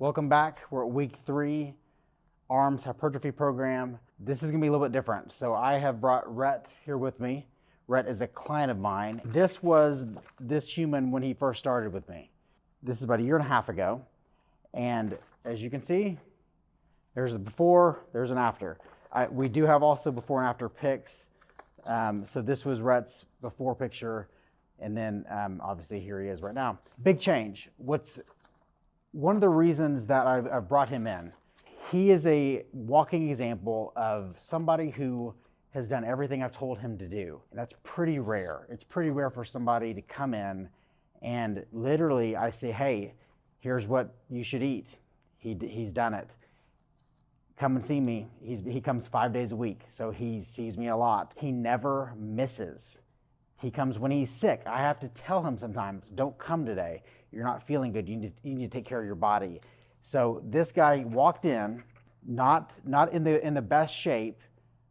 Welcome back. We're at week 3, arms hypertrophy program. This is gonna be a little bit different. So I have brought Rhett here with me. Rhett is a client of mine. This was this human when he first started with me. This is about a year and a half ago. And as you can see, there's a before, there's an after. We do have also before and after pics. So this was Rhett's before picture. And then obviously here he is right now. Big change. One of the reasons that I've brought him in, he is a walking example of somebody who has done everything I've told him to do. And that's pretty rare. It's pretty rare for somebody to come in and literally I say, hey, here's what you should eat. He's done it. Come and see me. He comes 5 days a week, so he sees me a lot. He never misses. He comes when he's sick. I have to tell him sometimes, don't come today. You're not feeling good. You need to take care of your body. So this guy walked in, not in the best shape,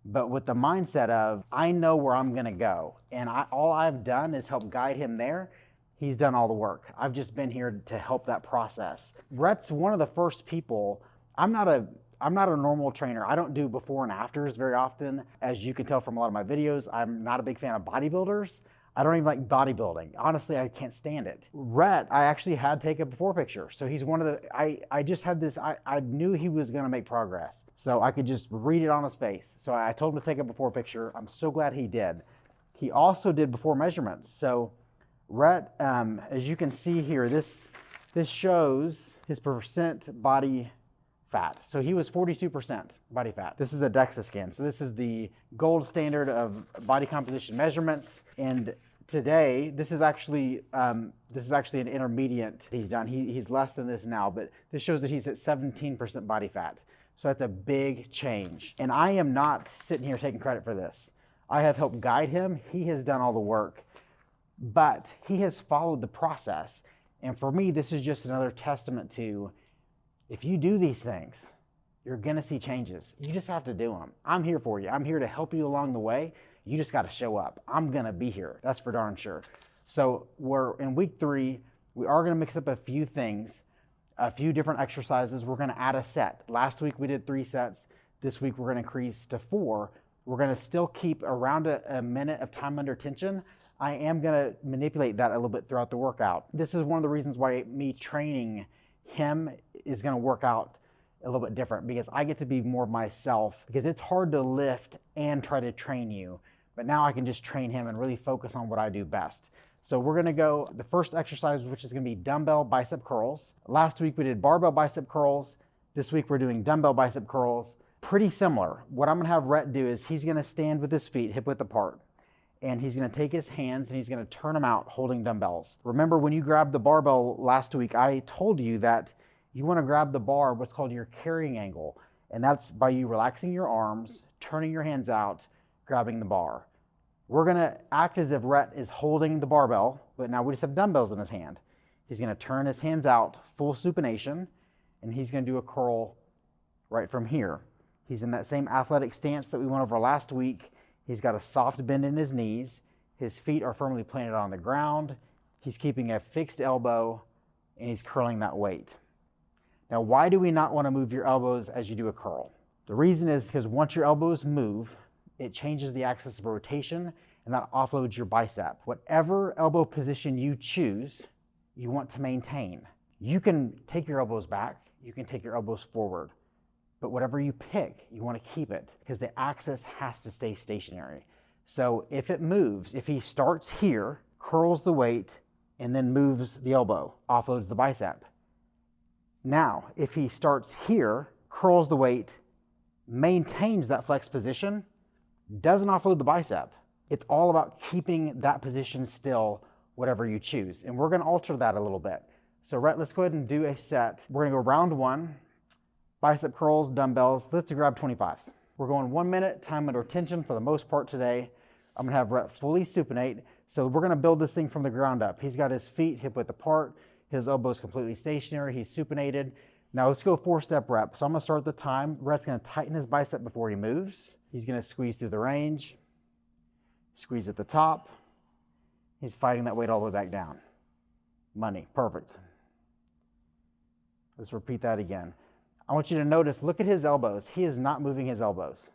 but with the mindset of, I know where I'm gonna go. And all I've done is help guide him there. He's done all the work. I've just been here to help that process. Rhett's one of the first people. I'm not a normal trainer. I don't do before and afters very often. As you can tell from a lot of my videos, I'm not a big fan of bodybuilders. I don't even like bodybuilding. Honestly, I can't stand it. Rhett, I actually had to take a before picture. So he's one of the, I just had this, I knew he was gonna make progress. So I could just read it on his face. So I told him to take a before picture. I'm so glad he did. He also did before measurements. So Rhett, as you can see here, this shows his percent body fat. So he was 42% body fat. This is a DEXA scan. So this is the gold standard of body composition measurements. And today, this is actually an intermediate he's done. He's less than this now, but this shows that he's at 17% body fat. So that's a big change. And I am not sitting here taking credit for this. I have helped guide him. He has done all the work, but he has followed the process. And for me, this is just another testament to, if you do these things, you're gonna see changes. You just have to do them. I'm here for you. I'm here to help you along the way. You just gotta show up. I'm gonna be here. That's for darn sure. So we're in week 3. We are gonna mix up a few things, a few different exercises. We're gonna add a set. Last week we did 3 sets. This week we're gonna increase to 4. We're gonna still keep around a minute of time under tension. I am gonna manipulate that a little bit throughout the workout. This is one of the reasons why me training him is gonna work out a little bit different, because I get to be more myself, because it's hard to lift and try to train you. But now I can just train him and really focus on what I do best. So we're gonna go, the first exercise, which is gonna be dumbbell bicep curls. Last week we did barbell bicep curls. This week we're doing dumbbell bicep curls. Pretty similar. What I'm gonna have Rhett do is he's gonna stand with his feet hip width apart. And he's gonna take his hands and he's gonna turn them out holding dumbbells. Remember when you grabbed the barbell last week, I told you that you wanna grab the bar, what's called your carrying angle. And that's by you relaxing your arms, turning your hands out, grabbing the bar. We're gonna act as if Rhett is holding the barbell, but now we just have dumbbells in his hand. He's gonna turn his hands out, full supination, and he's gonna do a curl right from here. He's in that same athletic stance that we went over last week. He's got a soft bend in his knees. His feet are firmly planted on the ground. He's keeping a fixed elbow and he's curling that weight. Now, why do we not want to move your elbows as you do a curl? The reason is because once your elbows move, it changes the axis of rotation and that offloads your bicep. Whatever elbow position you choose, you want to maintain. You can take your elbows back, you can take your elbows forward. But whatever you pick, you want to keep it because the axis has to stay stationary. So if it moves, if he starts here, curls the weight, and then moves the elbow, offloads the bicep. Now, if he starts here, curls the weight, maintains that flex position, doesn't offload the bicep. It's all about keeping that position still, whatever you choose. And we're gonna alter that a little bit. So Rhett, let's go ahead and do a set. We're gonna go round 1. Bicep curls, dumbbells, let's grab 25s. We're going 1 minute, time under tension for the most part today. I'm gonna have Rhett fully supinate. So we're gonna build this thing from the ground up. He's got his feet hip width apart, his elbow's completely stationary, he's supinated. Now let's go 4-step rep. So I'm gonna start the time. Rhett's gonna tighten his bicep before he moves. He's gonna squeeze through the range, squeeze at the top. He's fighting that weight all the way back down. Money, perfect. Let's repeat that again. I want you to notice, look at his elbows. He is not moving his elbows.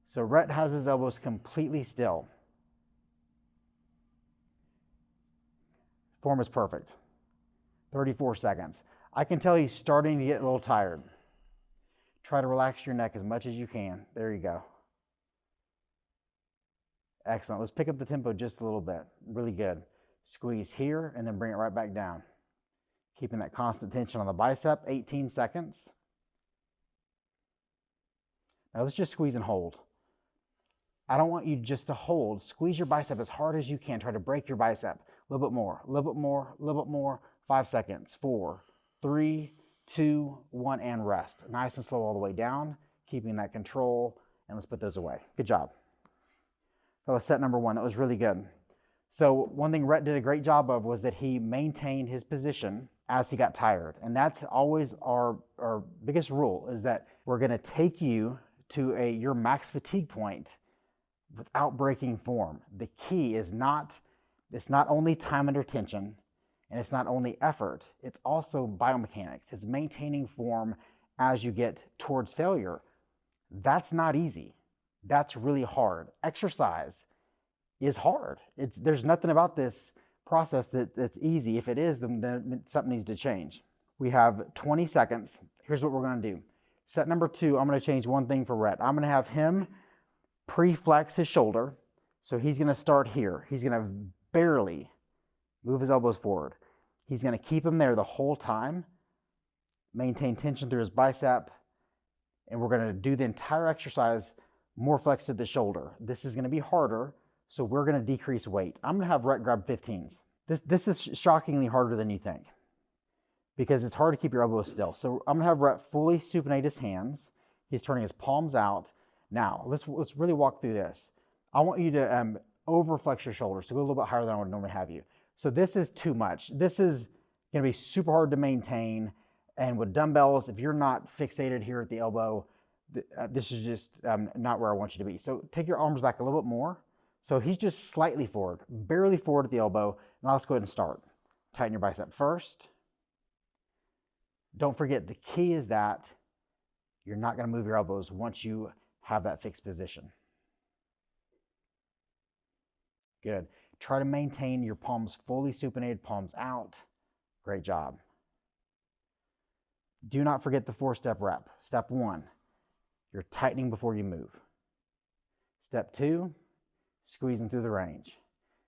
So Rhett has his elbows completely still. Form is perfect. 34 seconds. I can tell he's starting to get a little tired. Try to relax your neck as much as you can. There you go. Excellent. Let's pick up the tempo just a little bit. Really good. Squeeze here and then bring it right back down. Keeping that constant tension on the bicep. 18 seconds. Now let's just squeeze and hold. I don't want you just to hold. Squeeze your bicep as hard as you can. Try to break your bicep. A little bit more, a little bit more, a little bit more. 5 seconds. 4, 3, 2, 1, and rest. Nice and slow all the way down, keeping that control, and let's put those away. Good job. That was set number 1. That was really good. So one thing Rhett did a great job of was that he maintained his position as he got tired. And that's always our biggest rule, is that we're going to take you to your max fatigue point without breaking form. The key is it's not only time under tension, and it's not only effort, it's also biomechanics. It's maintaining form as you get towards failure. That's not easy. That's really hard. Exercise is hard. There's nothing about this process that's easy. If it is, then something needs to change. We have 20 seconds. Here's what we're going to do. Set number 2, I'm going to change one thing for Rhett. I'm going to have him pre-flex his shoulder. So he's going to start here. He's going to barely move his elbows forward. He's going to keep them there the whole time, maintain tension through his bicep, and we're going to do the entire exercise more flexed to the shoulder. This is going to be harder, so we're going to decrease weight. I'm going to have Rhett grab 15s. This is shockingly harder than you think because it's hard to keep your elbows still. So I'm going to have Rhett fully supinate his hands. He's turning his palms out. Now, let's really walk through this. I want you to overflex your shoulders, so go a little bit higher than I would normally have you. So this is too much. This is going to be super hard to maintain. And with dumbbells, if you're not fixated here at the elbow, this is just not where I want you to be. So take your arms back a little bit more. So he's just slightly forward, barely forward at the elbow. Now let's go ahead and start. Tighten your bicep first. Don't forget, the key is that you're not going to move your elbows once you have that fixed position. Good. Try to maintain your palms fully supinated, palms out. Great job. Do not forget the 4-step rep. Step 1, you're tightening before you move. Step 2, squeezing through the range.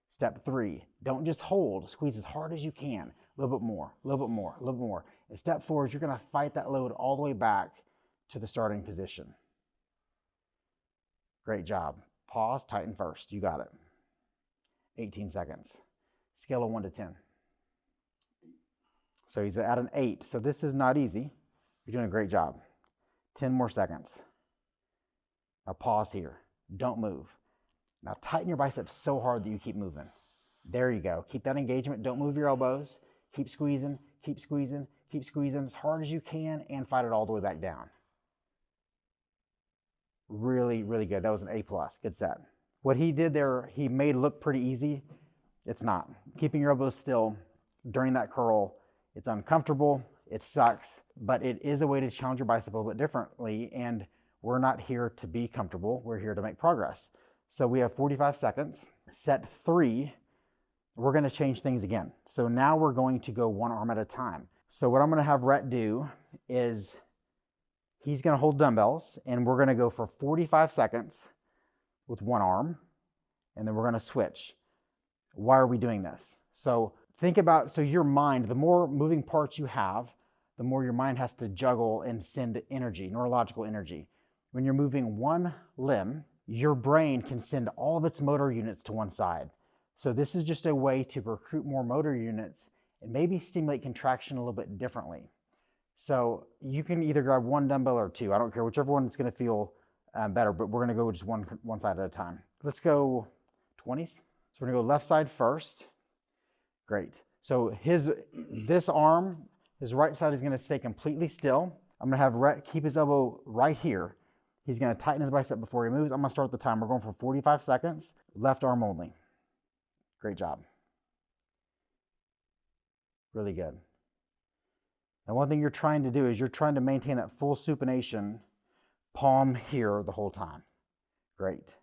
Step 3, don't just hold, squeeze as hard as you can. A little bit more, a little bit more, a little bit more. And step 4 is you're going to fight that load all the way back to the starting position. Great job. Pause, tighten first. You got it. 18 seconds. Scale of 1 to 10. So he's at an 8. So this is not easy. You're doing a great job. 10 more seconds. Now pause here. Don't move. Now tighten your biceps so hard that you keep moving. There you go. Keep that engagement. Don't move your elbows. Keep squeezing, keep squeezing, keep squeezing as hard as you can and fight it all the way back down. Really, really good. That was an A+. Good set. What he did there, he made look pretty easy. It's not. Keeping your elbows still during that curl, it's uncomfortable, it sucks, but it is a way to challenge your bicep a little bit differently, and we're not here to be comfortable, we're here to make progress. So we have 45 seconds. Set 3, we're going to change things again. So now we're going to go one arm at a time. So what I'm going to have Rhett do is he's going to hold dumbbells, and we're going to go for 45 seconds with one arm, and then we're going to switch. Why are we doing this? So think about, so your mind, the more moving parts you have, the more your mind has to juggle and send energy, neurological energy. When you're moving one limb, your brain can send all of its motor units to one side. So this is just a way to recruit more motor units and maybe stimulate contraction a little bit differently. So you can either grab one dumbbell or 2. I don't care, whichever one is going to feel better, but we're going to go just one side at a time. Let's go 20s. So we're going to go left side first. Great. So this arm, his right side is going to stay completely still. I'm going to have Rhett keep his elbow right here. He's going to tighten his bicep before he moves. I'm going to start the time. We're going for 45 seconds. Left arm only. Great job. Really good. And one thing you're trying to do is you're trying to maintain that full supination, palm here the whole time. Great.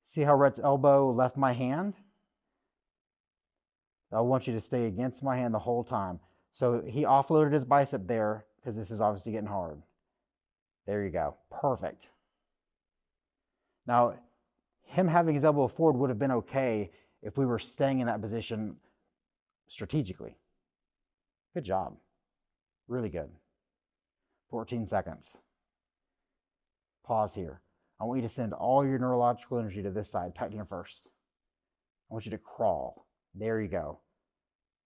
See how Rhett's elbow left my hand? I want you to stay against my hand the whole time. So he offloaded his bicep there because this is obviously getting hard. There you go. Perfect. Now, him having his elbow forward would have been okay if we were staying in that position strategically. Good job. Really good. 14 seconds. Pause here. I want you to send all your neurological energy to this side. Tighten here first. I want you to crawl. There you go.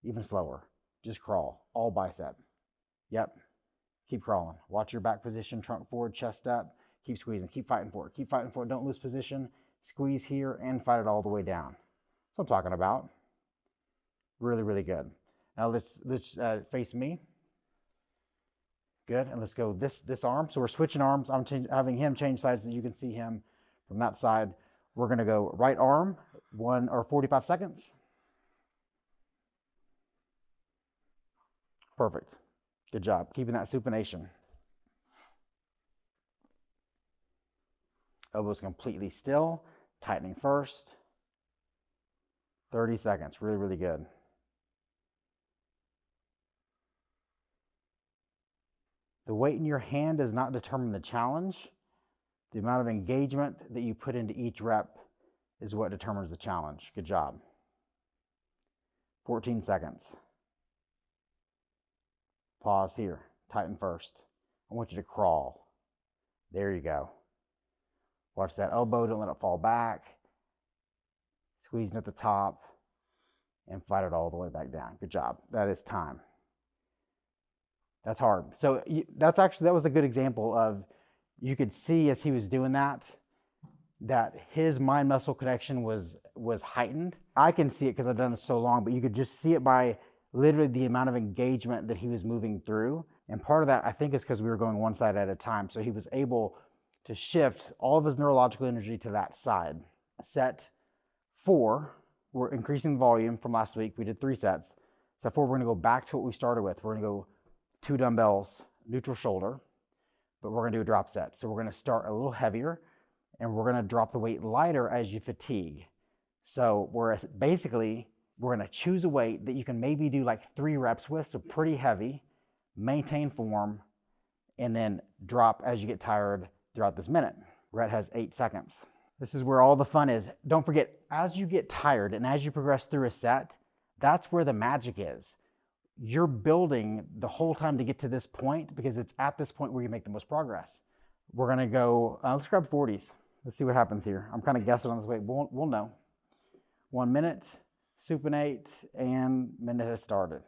Even slower. Just crawl. All bicep. Yep. Keep crawling. Watch your back position. Trunk forward, chest up. Keep squeezing. Keep fighting for it. Keep fighting for it. Don't lose position. Squeeze here and fight it all the way down. That's what I'm talking about. Really, really good. Now let's face me. Good. And let's go this arm. So we're switching arms. I'm having him change sides so you can see him from that side. We're going to go right arm, 45 seconds. Perfect. Good job. Keeping that supination. Elbows completely still. Tightening first. 30 seconds. Really, really good. The weight in your hand does not determine the challenge. The amount of engagement that you put into each rep is what determines the challenge. Good job. 14 seconds. Pause here. Tighten first. I want you to crawl. There you go. Watch that elbow. Don't let it fall back. Squeezing at the top and fight it all the way back down. Good job. That is time. That's hard. So that was a good example of, you could see as he was doing that his mind-muscle connection was heightened. I can see it because I've done it so long, but you could just see it by literally the amount of engagement that he was moving through. And part of that, I think, is because we were going one side at a time. So he was able to shift all of his neurological energy to that side. Set 4, we're increasing the volume from last week. We did 3 sets. Set 4, we're going to go back to what we started with. We're going to go 2 dumbbells, neutral shoulder, but we're going to do a drop set. So we're going to start a little heavier, and we're going to drop the weight lighter as you fatigue. So we're going to choose a weight that you can maybe do like 3 reps with, so pretty heavy, maintain form, and then drop as you get tired throughout this minute. Rhett has 8 seconds. This is where all the fun is. Don't forget, as you get tired and as you progress through a set, that's where the magic is. You're building the whole time to get to this point, because it's at this point where you make the most progress. We're going to go, let's grab 40s. Let's see what happens here. I'm kind of guessing on this weight. We'll know. 1 minute, supinate, and minute has started.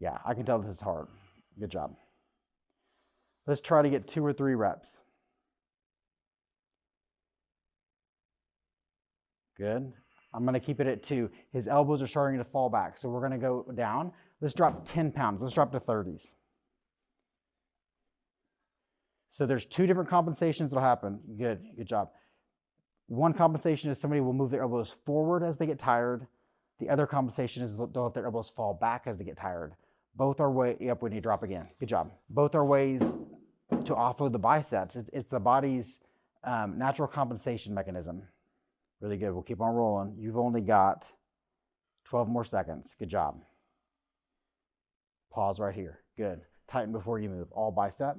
Yeah, I can tell this is hard. Good job. Let's try to get 2 or 3 reps. Good. I'm going to keep it at 2. His elbows are starting to fall back, so we're going to go down. Let's drop 10 pounds. Let's drop to 30s. So there's 2 different compensations that'll happen. Good job. One compensation is somebody will move their elbows forward as they get tired. The other compensation is they'll let their elbows fall back as they get tired. Both are way up when you drop again. Good job. Both are ways to offload the biceps. It's the body's natural compensation mechanism. Really good. We'll keep on rolling. You've only got 12 more seconds. Good job. Pause right here. Good. Tighten before you move. All bicep.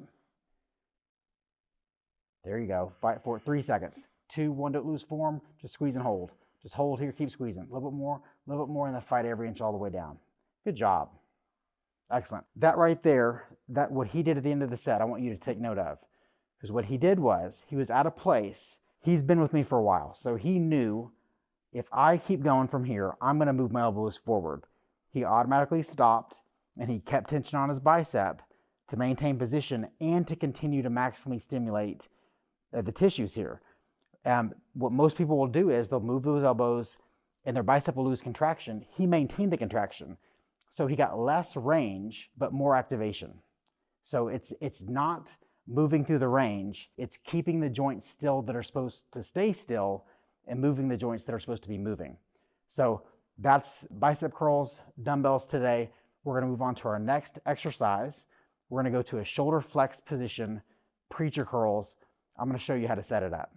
There you go. Fight for it. 3 seconds. 2, 1, don't lose form. Just squeeze and hold. Just hold here. Keep squeezing. A little bit more, and then fight every inch all the way down. Good job. Excellent. That right there, what he did at the end of the set, I want you to take note of. Because what he did was, he was at a place. He's been with me for a while, so he knew if I keep going from here, I'm going to move my elbows forward. He automatically stopped, and he kept tension on his bicep to maintain position and to continue to maximally stimulate the tissues here. What most people will do is they'll move those elbows, and their bicep will lose contraction. He maintained the contraction, so he got less range but more activation. So it's not moving through the range, it's keeping the joints still that are supposed to stay still and moving the joints that are supposed to be moving. So That's bicep curls, dumbbells today. We're gonna move on to our next exercise. We're gonna go to a shoulder flex position, preacher curls. I'm gonna show you how to set it up.